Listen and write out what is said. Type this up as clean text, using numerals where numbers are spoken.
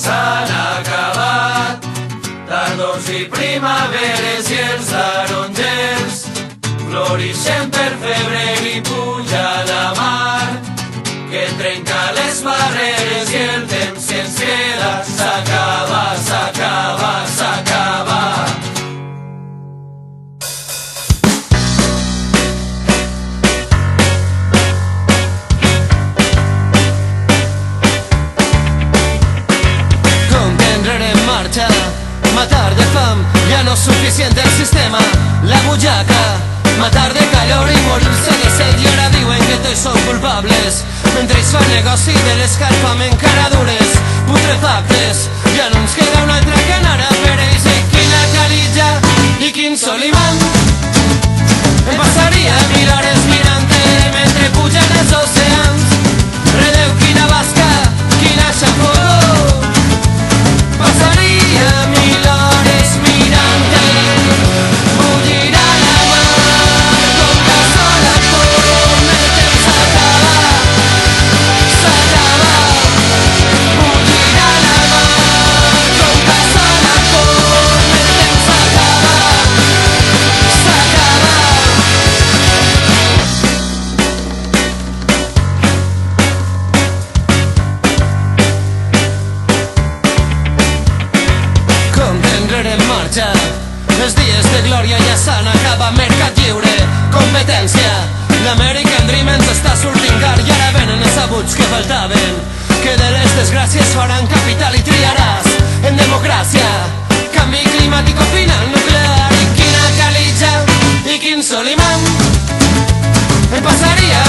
s'han acabat. Tardors i primaveres i els tarongers florixen per febrer i puja la mar, que trenca les barreres i el temps que ens queda s'acaba, s'acaba, s'acaba. Matar de fam, ya no es suficiente el sistema. La bullaca, matar de calor y morirse de sed. Y ahora diuen que tots són culpables, mentre ells fan negoci de l'escarpament. Caradures, putrefactes, ja no ens queda una altra que anar a per ells. I quina calitja i quin solimán. Em passaria mil hores mirant-te mentre pugen els oceans. Redeu, quina basca, quina xafogó. Passaria mil hores mirant-te bullir a la mar, com la sola com el temps s'acaba, s'acaba. Bullir a la mar, com la sola com el temps s'acaba, s'acaba. En marxa, els dies de glòria ja s'han acabat. Mercat lliure, competència, l'American Dream ens està sortint car. I ara venen els abuts que faltaven, que de les desgràcies faran capital. I triaràs en democràcia, canvi climàtic o final nuclear. I quina calitja i quin solimán. Em passaria